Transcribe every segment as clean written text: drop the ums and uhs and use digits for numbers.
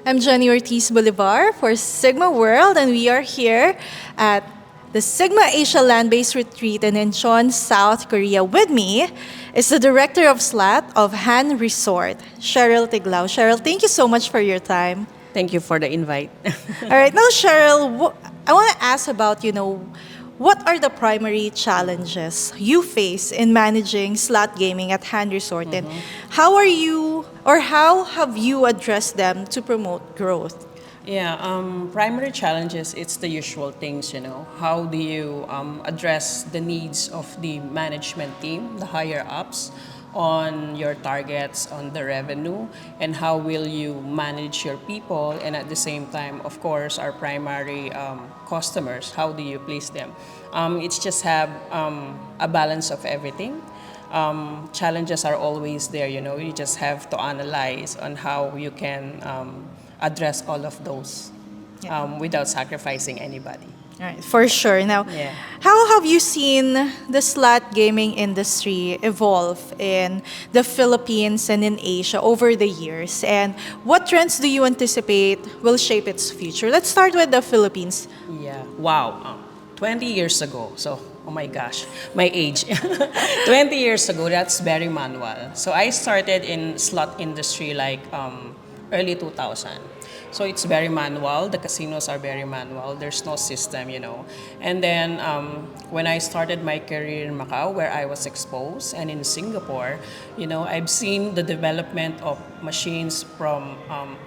I'm Jenny Ortiz-Bolivar for Sigma World, and we are here at the Sigma Asia Land-Based Retreat in Incheon, South Korea. With me is the Director of SLAT of Hann Resort, Cheryl Tiglao. Cheryl, thank you so much for your time. Thank you for the invite. All right, now Cheryl, I want to ask about, what are the primary challenges you face in managing slot gaming at Hann Resort, and how have you addressed them to promote growth? Yeah, primary challenges, it's the usual things, How do you address the needs of the management team, the higher ups, on your targets, on the revenue, and how will you manage your people, and at the same time, of course, our primary customers, how do you please them? It's just have a balance of everything. Challenges are always there, you just have to analyze on how you can address all of those without sacrificing anybody. All right, for sure. Now, Yeah. how have you seen the slot gaming industry evolve in the Philippines and in Asia over the years? And what trends do you anticipate will shape its future? Let's start with the Philippines. Yeah, wow. 20 years ago, so, oh my gosh, my age. 20 years ago, that's very manual. So I started in slot industry like early 2000. So it's very manual. The casinos are very manual. There's no system, And then when I started my career in Macau, where I was exposed, and in Singapore, I've seen the development of machines from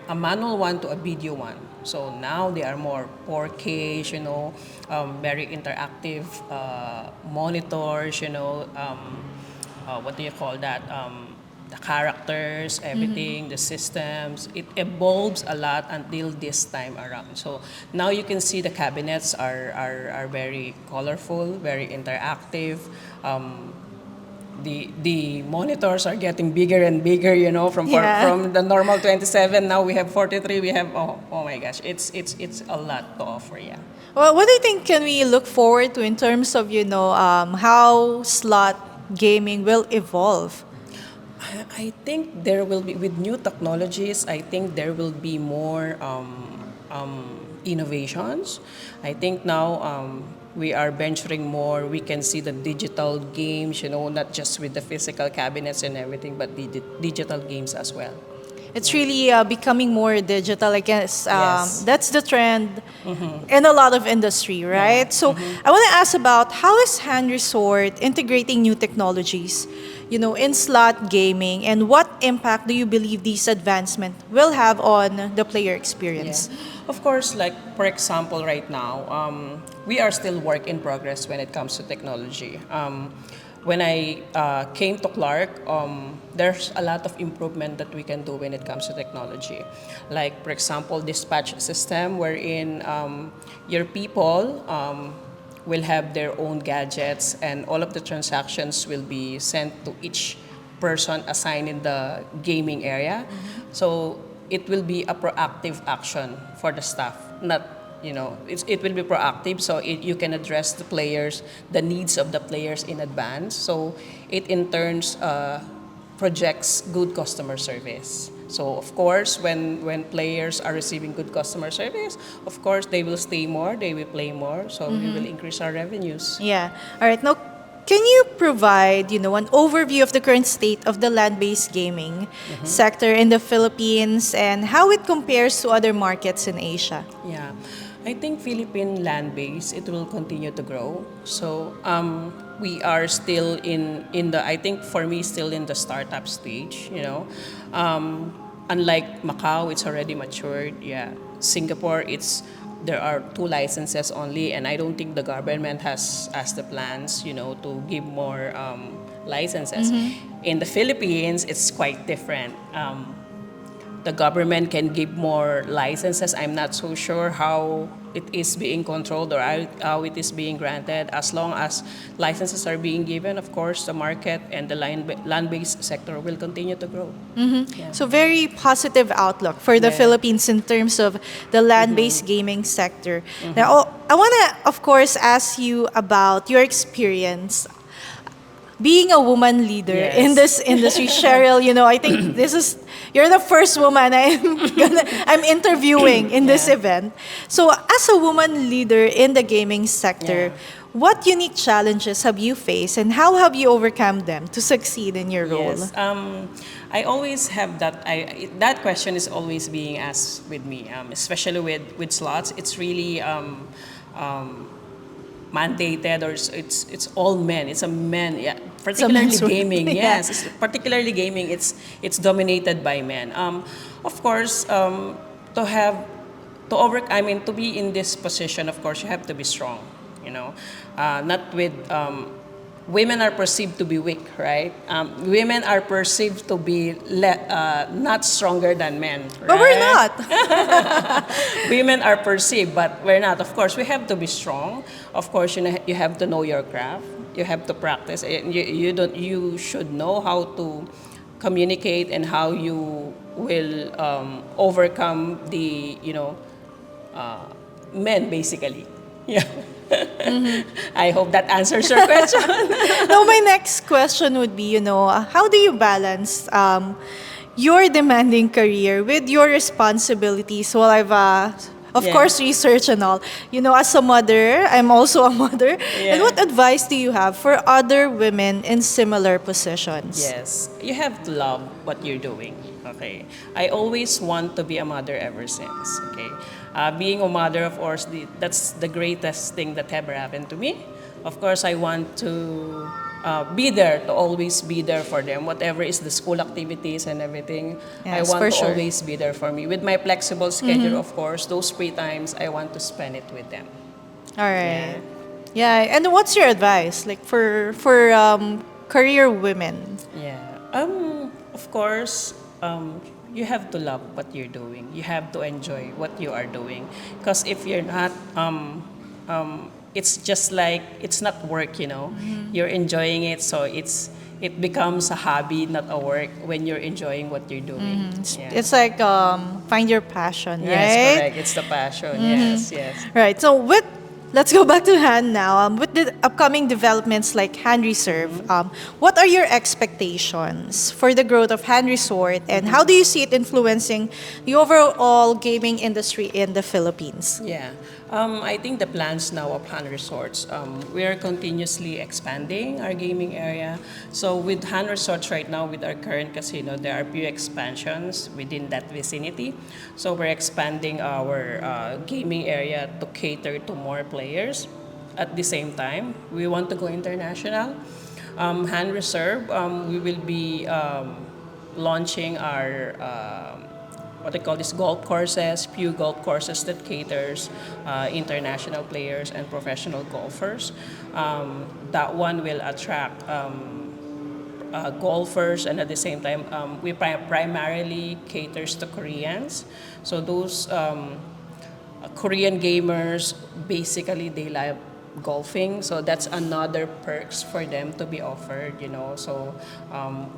a manual one to a video one. So now they are more 4K, very interactive monitors, what do you call that? The characters, everything, the systems, it evolves a lot until this time around. So now you can see the cabinets are very colorful, very interactive. The monitors are getting bigger and bigger, from the normal 27, now we have 43, we have, oh my gosh, it's a lot to offer, yeah. Well, what do you think can we look forward to in terms of, how slot gaming will evolve? I think there will be, with new technologies, I think there will be more innovations. I think now we are venturing more. We can see the digital games, not just with the physical cabinets and everything, but the digital games as well. It's really becoming more digital, I guess. Yes. That's the trend in a lot of industry, right? So I want to ask about how is Hann Resort integrating new technologies, in slot gaming, and what impact do you believe these advancements will have on the player experience? Yeah. Of course, like for example, right now, we are still work in progress when it comes to technology. When I came to Clark, there's a lot of improvement that we can do when it comes to technology. Like, for example, dispatch system wherein your people will have their own gadgets and all of the transactions will be sent to each person assigned in the gaming area. So it will be a proactive action for the staff, not it will be proactive, so you can address the needs of the players in advance. So it in turns projects good customer service. So of course, when players are receiving good customer service, of course they will stay more, they will play more, so we will increase our revenues. Yeah. All right. Now, can you provide, an overview of the current state of the land-based gaming sector in the Philippines and how it compares to other markets in Asia? Yeah. I think Philippine land-based, it will continue to grow. So we are still in the, I think for me, still in the startup stage, Unlike Macau, it's already matured. Yeah. Singapore, there are 2 licenses only, and I don't think the government has the plans, to give more licenses. In the Philippines, it's quite different. The government can give more licenses. I'm not so sure how it is being controlled or how it is being granted. As long as licenses are being given, of course, the market and the land-based sector will continue to grow. Yeah. So very positive outlook for the Yeah. Philippines in terms of the land-based gaming sector. Now, I want to, of course, ask you about your experience being a woman leader in Yes. this industry. Cheryl, I think you're the first woman I'm interviewing in this Yeah. event. So as a woman leader in the gaming sector, Yeah. what unique challenges have you faced and how have you overcome them to succeed in your role? Yes. I always have that. That question is always being asked with me, especially with slots. It's really mandated, or it's all men. It's a men. Yeah. Particularly men's world. gaming. Yeah. Yes. Particularly gaming. It's dominated by men. Of course, to have to over. I mean, to be in this position, of course, you have to be strong. You know, not with. Women are perceived to be weak, right? Women are perceived to be not stronger than men, right? But we're not. Women are perceived, but we're not. Of course, we have to be strong. Of course, you have to know your craft. You have to practice. You should know how to communicate and how you will overcome the men basically. Yeah. I hope that answers your question. Now, my next question would be, how do you balance your demanding career with your responsibilities? Well, I've, of Yeah. course, research and all. As a mother, I'm also a mother. Yeah. And what advice do you have for other women in similar positions? Yes, you have to love what you're doing. Okay, I always want to be a mother ever since. Okay, being a mother, of course, that's the greatest thing that ever happened to me. Of course, I want to be there, to always be there for them. Whatever is the school activities and everything, I Yes, want for to sure. always be there for me. With my flexible schedule, of course, those free times, I want to spend it with them. All right. Yeah. And what's your advice, like for career women? Yeah. Of course, you have to love what you're doing. You have to enjoy what you are doing. Because if you're not, it's just like it's not work. You're enjoying it, so it becomes a hobby, not a work. When you're enjoying what you're doing. Yeah. It's like find your passion, Yes, right? correct. It's the passion. Yes, yes. Right. So let's go back to Hann now. With the upcoming developments like Hann Reserve, what are your expectations for the growth of Hann Resort, and how do you see it influencing the overall gaming industry in the Philippines? Yeah. I think the plans now of Hann Resorts, we are continuously expanding our gaming area. So with Hann Resorts right now, with our current casino, there are few expansions within that vicinity. So we're expanding our gaming area to cater to more players. At the same time, we want to go international. Hann Reserve, we will be launching our what they call this golf courses, few golf courses that caters international players and professional golfers. That one will attract golfers, and at the same time, we primarily caters to Koreans. So those Korean gamers, basically they love golfing, so that's another perks for them to be offered. So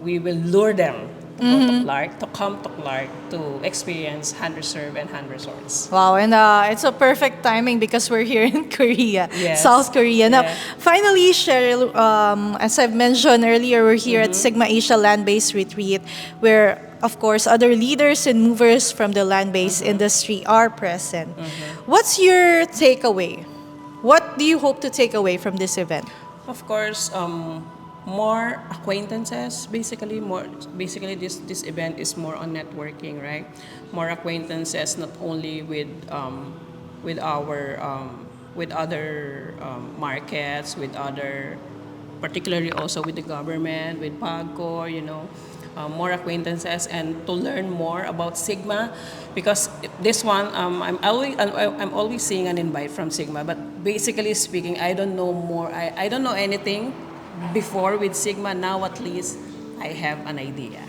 we will lure them to go to Clark, to come to Clark to experience Hann Reserve and Hann Resorts. Wow, and it's a perfect timing because we're here in Korea, Yes. South Korea. Now, Yeah. finally, Cheryl, as I've mentioned earlier, we're here at 𝐂𝐴𝐴 Land-Based Retreat, where, of course, other leaders and movers from the land-based industry are present. What's your takeaway? What do you hope to take away from this event? Of course, more acquaintances. Basically, this event is more on networking, right? More acquaintances, not only with our with other markets, with other, particularly also with the government, with 𝐂𝐭, more acquaintances, and to learn more about Sigma, because this one, I'm always seeing an invite from Sigma, but basically speaking, I don't know more. I don't know anything before with Sigma. Now at least I have an idea.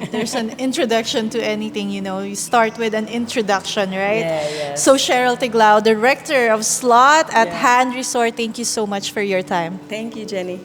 There's an introduction to anything, you start with an introduction, right? Yeah, yes. So Cheryl Tiglao, Director of Slot at Yeah. Hann Resort, thank you so much for your time. Thank you, Jenny.